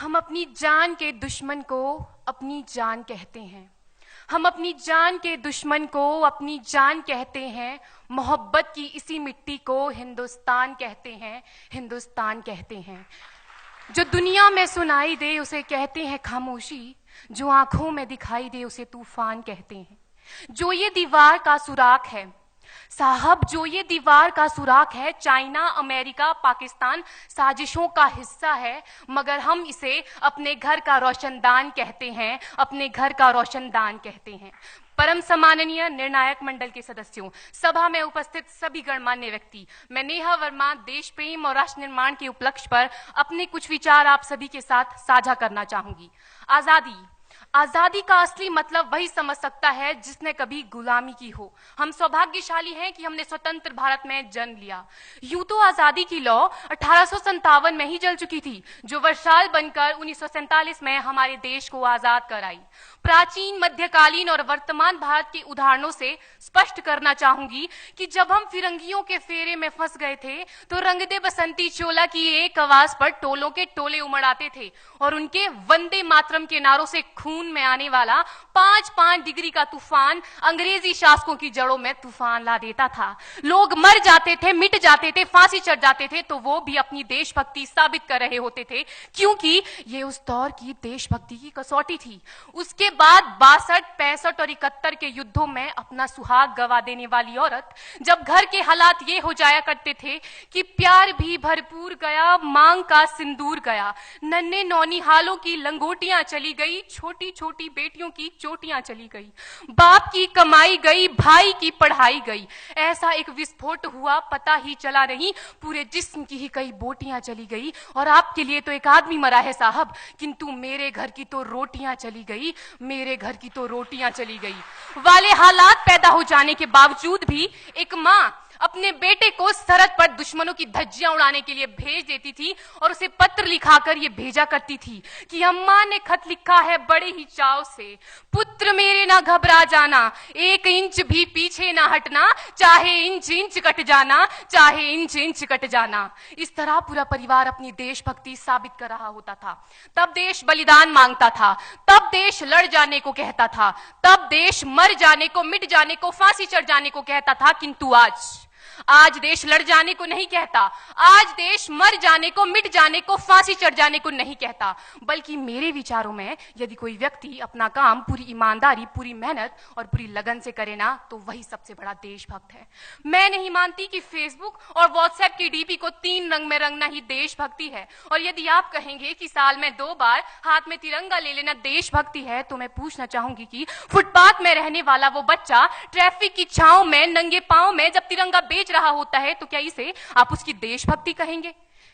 हम अपनी जान के दुश्मन को अपनी जान कहते हैं। हम अपनी जान के दुश्मन को अपनी जान कहते हैं। मोहब्बत की इसी मिट्टी को हिंदुस्तान कहते हैं, हिंदुस्तान कहते हैं। जो दुनिया में सुनाई दे उसे कहते हैं खामोशी, जो आंखों में दिखाई दे उसे तूफान कहते हैं। जो ये दीवार का सुराख है साहब, जो ये दीवार का सुराख है, चाइना, अमेरिका, पाकिस्तान साजिशों का हिस्सा है, मगर हम इसे अपने घर का रोशनदान कहते हैं, अपने घर का रोशनदान कहते हैं। परम सम्माननीय निर्णायक मंडल के सदस्यों, सभा में उपस्थित सभी गणमान्य व्यक्ति, मैं नेहा वर्मा देश प्रेम और राष्ट्र निर्माण के उपलक्ष्य पर अपने कुछ विचार आप सभी के साथ साझा करना चाहूंगी। आजादी का असली मतलब वही समझ सकता है जिसने कभी गुलामी की हो। हम सौभाग्यशाली हैं कि हमने स्वतंत्र भारत में जन्म लिया। यूं तो आजादी की लौ 1857 में ही जल चुकी थी, जो वर्षाल बनकर 1947 में हमारे देश को आजाद कराई। प्राचीन, मध्यकालीन और वर्तमान भारत के उदाहरणों से स्पष्ट करना चाहूंगी कि जब हम फिरंगियों के फेरे में फंस गए थे तो रंग दे बसंती चोला की एक आवाज पर टोलों के टोले उमड़ आते थे और उनके वंदे मातरम के नारों से खून में आने वाला 5-5 डिग्री का तूफान अंग्रेजी शासकों की जड़ों में तूफान ला देता था। लोग मर जाते थे, मिट जाते थे, फांसी चढ़ जाते थे, तो वो भी अपनी देशभक्ति साबित कर रहे होते थे, क्योंकि ये उस दौर की देशभक्ति की कसौटी थी। उसके बाद 62, 65 और 71 के युद्धों में अपना सुहाग गवा देने वाली औरत, जब घर के हालात ये हो जाया करते थे कि प्यार भी भरपूर गया, मांग का सिंदूर गया, नन्हे नौनिहालों की लंगोटियां चली गई, छोटी छोटी बेटियों की चोटियां चली गई, बाप की कमाई गई, भाई की पढ़ाई गई, ऐसा एक विस्फोट हुआ पता ही चला नहीं, पूरे जिस्म की ही कई बोटियां चली गई। और आपके लिए तो एक आदमी मरा है साहब, किंतु मेरे घर की तो रोटियां चली गई, मेरे घर की तो रोटियां चली गई वाले हालात पैदा हो जाने के बावजूद भी एक मां अपने बेटे को सरहद पर दुश्मनों की धज्जियां उड़ाने के लिए भेज देती थी और उसे पत्र लिखाकर ये भेजा करती थी कि अम्मा ने खत लिखा है बड़े ही चाव से, पुत्र मेरे ना घबरा जाना, 1 इंच भी पीछे ना हटना, चाहे इंच इंच कट जाना, चाहे इंच इंच कट जाना। इस तरह पूरा परिवार अपनी देशभक्ति साबित कर रहा होता था। तब देश बलिदान मांगता था, तब देश लड़ जाने को कहता था, तब देश मर जाने को, मिट जाने को, फांसी चढ़ जाने को कहता था। किंतु आज देश लड़ जाने को नहीं कहता, आज देश मर जाने को, मिट जाने को, फांसी चढ़ जाने को नहीं कहता, बल्कि मेरे विचारों में यदि कोई व्यक्ति अपना काम पूरी ईमानदारी, पूरी मेहनत और पूरी लगन से करे ना, तो वही सबसे बड़ा देशभक्त है। मैं नहीं मानती कि फेसबुक और व्हाट्सएप की डीपी को 3 रंग में रंगना ही देशभक्ति है। और यदि आप कहेंगे कि साल में 2 बार हाथ में तिरंगा ले लेना देशभक्ति है, तो मैं पूछना चाहूंगी कि फुटपाथ में रहने वाला वो बच्चा ट्रैफिक की छांव में नंगे पांव में जब तिरंगा बेच रहा होता है, तो क्या इसे आप उसकी देशभक्ति कहेंगे?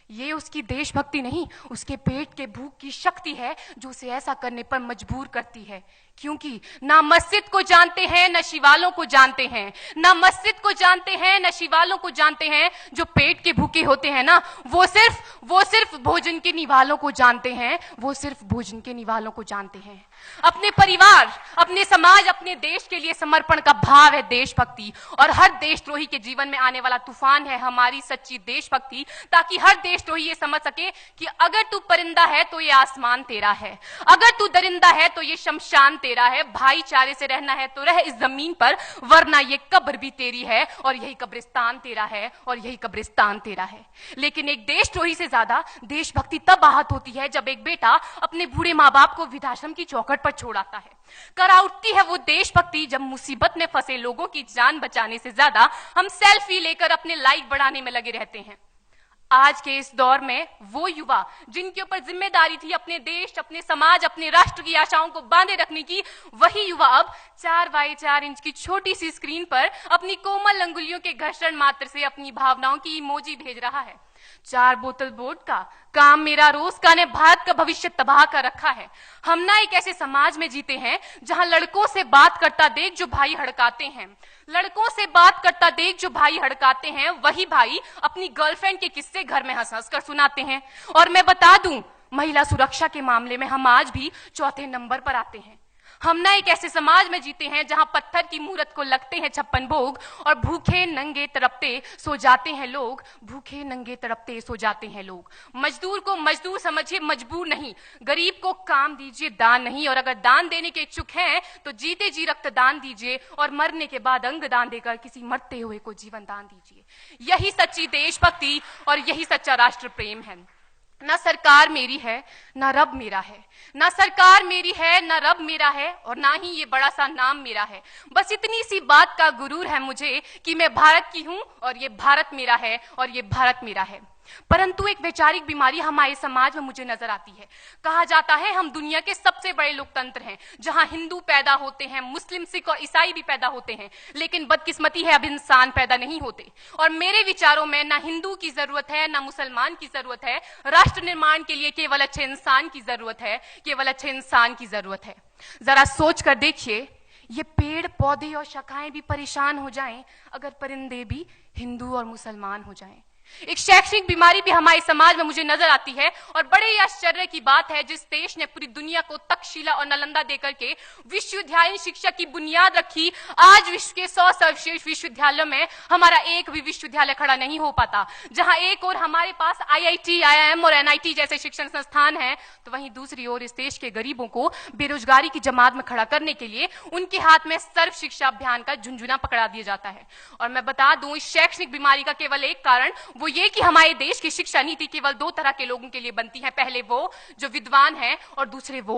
ये उसकी देशभक्ति नहीं, उसके पेट के भूख की शक्ति है जो उसे ऐसा करने पर मजबूर करती है। क्योंकि ना मस्जिद को जानते हैं, न शिवालों को जानते हैं, ना मस्जिद को जानते हैं, न शिवालों को जानते हैं। जो पेट के भूखे होते हैं ना, वो सिर्फ भोजन के निवालों को जानते हैं, वो सिर्फ भोजन के निवालों को जानते हैं। अपने परिवार, अपने समाज, अपने देश के लिए समर्पण का भाव है देशभक्ति। और हर देशद्रोही के जीवन में आने वाला तूफान है हमारी सच्ची देशभक्ति, ताकि हर देशद्रोही ये समझ सके कि अगर तू परिंदा है तो ये आसमान तेरा है, अगर तू दरिंदा है तो ये शमशान तेरा है, भाईचारे से रहना है तो रह इस जमीन पर, वरना ये कब्र भी तेरी है और यही कब्रिस्तान तेरा है और यही कब्रिस्तान तेरा है। लेकिन एक देशद्रोही से ज्यादा देशभक्ति तब आहत होती है जब एक बेटा अपने बूढ़े माँ बाप को वृद्धाश्रम की चौखट पर छोड़ आता है। करा उठती है वो देशभक्ति जब मुसीबत में फंसे लोगों की जान बचाने से ज्यादा हम सेल्फी लेकर अपने लाइक बढ़ाने में लगे रहते हैं। आज के इस दौर में वो युवा जिनके ऊपर जिम्मेदारी थी अपने देश, अपने समाज, अपने राष्ट्र की आशाओं को बांधे रखने की, वही युवा अब 4x4 इंच की छोटी सी स्क्रीन पर अपनी कोमल अंगुलियों के घर्षण मात्र से अपनी भावनाओं की इमोजी भेज रहा है। 4 बोतल वोट का काम मेरा रोज का ने भारत का भविष्य तबाह कर रखा है। हम ना एक ऐसे समाज में जीते हैं जहां लड़कों से बात करता देख जो भाई हड़काते हैं, लड़कों से बात करता देख जो भाई हड़काते हैं, वही भाई अपनी गर्लफ्रेंड के किस्से घर में हंस हंस कर सुनाते हैं। और मैं बता दूं, महिला सुरक्षा के मामले में हम आज भी 4थे नंबर पर आते हैं। हम ना एक ऐसे समाज में जीते हैं जहां पत्थर की मूरत को लगते हैं 56 भोग और भूखे नंगे तड़पते सो जाते हैं लोग, भूखे नंगे तड़पते सो जाते हैं लोग। मजदूर को मजदूर समझिए, मजबूर नहीं। गरीब को काम दीजिए, दान नहीं। और अगर दान देने के इच्छुक हैं तो जीते जी रक्तदान दीजिए और मरने के बाद अंग दान देकर किसी मरते हुए को जीवन दान दीजिए। यही सच्ची देशभक्ति और यही सच्चा राष्ट्र प्रेम है। ना सरकार मेरी है ना रब मेरा है, ना सरकार मेरी है ना रब मेरा है, और ना ही ये बड़ा सा नाम मेरा है। बस इतनी सी बात का गुरूर है मुझे कि मैं भारत की हूं और ये भारत मेरा है और ये भारत मेरा है। परंतु एक वैचारिक बीमारी हमारे समाज में मुझे नजर आती है। कहा जाता है हम दुनिया के सबसे बड़े लोकतंत्र हैं, जहां हिंदू पैदा होते हैं, मुस्लिम, सिख और ईसाई भी पैदा होते हैं, लेकिन बदकिस्मती है अब इंसान पैदा नहीं होते। और मेरे विचारों में ना हिंदू की जरूरत है ना मुसलमान की जरूरत है। राष्ट्र निर्माण के लिए केवल अच्छे इंसान की जरूरत है, केवल अच्छे इंसान की जरूरत है। जरा सोच कर देखिए, ये पेड़ पौधे और शाखाएं भी परेशान हो जाएं अगर परिंदे भी हिंदू और मुसलमान हो जाएं। एक शैक्षणिक बीमारी भी हमारे समाज में मुझे नजर आती है, और बड़े ही आश्चर्य की बात है जिस देश ने पूरी दुनिया को तक्षशिला और नालंदा देकर के विश्वविद्यालय शिक्षा की बुनियाद रखी, आज विश्व के 100 सर्वश्रेष्ठ विश्वविद्यालयों में हमारा एक भी विश्वविद्यालय खड़ा नहीं हो पाता। जहां एक और हमारे पास IIT, IIM और NIT जैसे शिक्षण संस्थान हैं, तो वहीं दूसरी ओर इस देश के गरीबों को बेरोजगारी की जमात में खड़ा करने के लिए उनके हाथ में सर्व शिक्षा अभियान का झुंझुना पकड़ा दिया जाता है। और मैं बता दूं, इस शैक्षणिक बीमारी का केवल एक कारण वो ये कि हमारे देश की शिक्षा नीति केवल 2 तरह के लोगों के लिए बनती है। पहले वो जो विद्वान हैं और दूसरे वो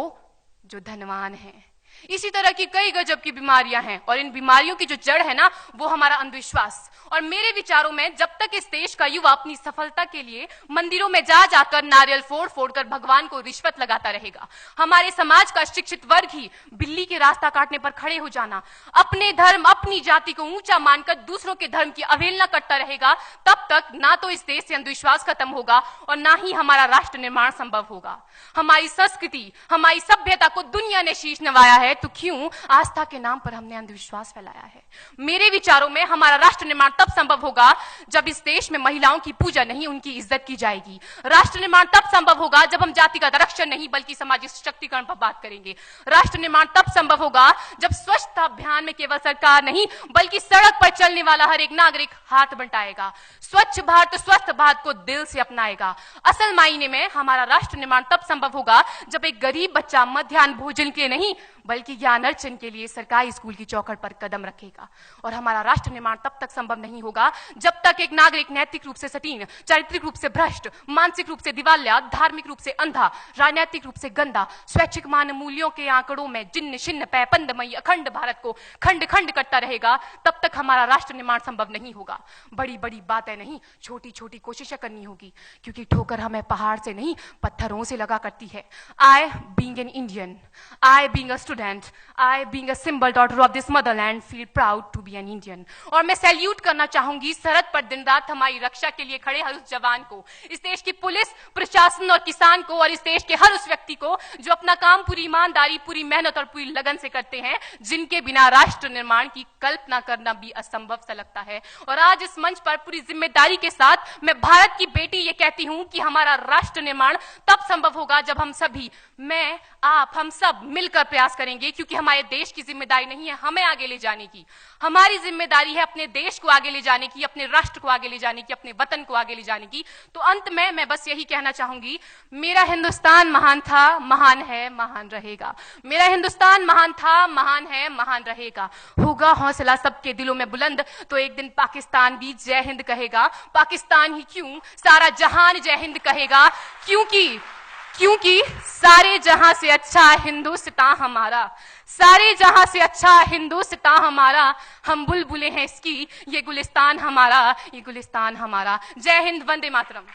जो धनवान हैं। इसी तरह की कई गजब की बीमारियां हैं, और इन बीमारियों की जो जड़ है ना, वो हमारा अंधविश्वास। और मेरे विचारों में जब तक इस देश का युवा अपनी सफलता के लिए मंदिरों में जा जाकर नारियल फोड़ फोड़ कर भगवान को रिश्वत लगाता रहेगा, हमारे समाज का शिक्षित वर्ग ही बिल्ली के रास्ता काटने पर खड़े हो जाना, अपने धर्म अपनी जाति को ऊंचा मानकर दूसरों के धर्म की अवहेलना करता रहेगा, तब तक ना तो इस देश से अंधविश्वास खत्म होगा और ना ही हमारा राष्ट्र निर्माण संभव होगा। हमारी संस्कृति, हमारी सभ्यता को दुनिया ने शीश नवाया है, तो क्यों आस्था के नाम पर हमने अंधविश्वास फैलाया है? मेरे विचारों में हमारा राष्ट्र निर्माण तब संभव होगा जब इस देश में महिलाओं की पूजा नहीं, उनकी इज्जत की जाएगी। राष्ट्र निर्माण तब संभव होगा जब हम जातिगत आरक्षण नहीं बल्कि सामाजिक सशक्तिकरण पर बात करेंगे। राष्ट्र निर्माण तब संभव होगा जब स्वच्छता अभियान में केवल सरकार नहीं बल्कि सड़क पर चलने वाला हर एक नागरिक हाथ बंटाएगा, स्वच्छ भारत स्वस्थ भारत को दिल से अपनाएगा। असल मायने में हमारा राष्ट्र निर्माण तब संभव होगा जब एक गरीब बच्चा मध्याह्न भोजन के नहीं बल्कि ज्ञान अर्जन के लिए सरकारी स्कूल की चौखट पर कदम रखेगा। और हमारा राष्ट्र निर्माण तब तक संभव नहीं होगा जब तक एक नागरिक नैतिक रूप से सटीन, चारित्रिक रूप से भ्रष्ट, मानसिक रूप से दिवालिया, धार्मिक रूप से अंधा, राजनीतिक रूप से गंदा, स्वैच्छिक मान मूल्यों के आंकड़ों में जिन्न शिन्न पैपंदमयी अखंड भारत को खंड खंड करता रहेगा, तब तक हमारा राष्ट्र निर्माण संभव नहीं होगा। बड़ी बड़ी बातें नहीं, छोटी छोटी कोशिशें करनी होगी, क्योंकि ठोकर हमें पहाड़ से नहीं पत्थरों से लगा करती है। I being an Indian, I being a student, I being a symbol daughter of this motherland feel proud to be an Indian। और मैं सैल्यूट करना चाहूंगी सरहद पर दिन रात हमारी रक्षा के लिए खड़े हर उस जवान को, इस देश की पुलिस, प्रशासन और किसान को, और इस देश के हर उस व्यक्ति को जो अपना काम पूरी ईमानदारी, पूरी मेहनत और पूरी लगन से करते हैं, जिनके बिना राष्ट्र निर्माण की कल्पना करना भी असंभव सा लगता है। और आज इस मंच पर पूरी जिम्मेदारी के साथ मैं भारत की बेटी ये कहती हूं कि हमारा राष्ट्र निर्माण तब संभव होगा जब हम सभी, मैं, आप, हम सब मिलकर प्रयास करेंगे, क्योंकि हमारे देश की जिम्मेदारी नहीं है हमें आगे ले जाने की, हमारी जिम्मेदारी है अपने देश को आगे ले जाने की, अपने राष्ट्र को आगे ले जाने की, अपने वतन को आगे ले जाने की। तो अंत में मैं बस यही कहना चाहूंगी, मेरा हिंदुस्तान महान था, महान है, महान रहेगा। मेरा हिंदुस्तान महान था, महान है, महान रहेगा। होगा हौसला सबके दिलों में बुलंद तो एक दिन पाकिस्तान भी जय हिंद कहेगा। पाकिस्तान ही क्यों, सारा जहान जय हिंद कहेगा, क्योंकि सारे जहां से अच्छा हिंदुस्तान हमारा, सारे जहां से अच्छा हिंदुस्तान हमारा, हम बुलबुलें हैं इसकी, ये गुलिस्तान हमारा, ये गुलिस्तान हमारा। जय हिंद, वंदे मातरम।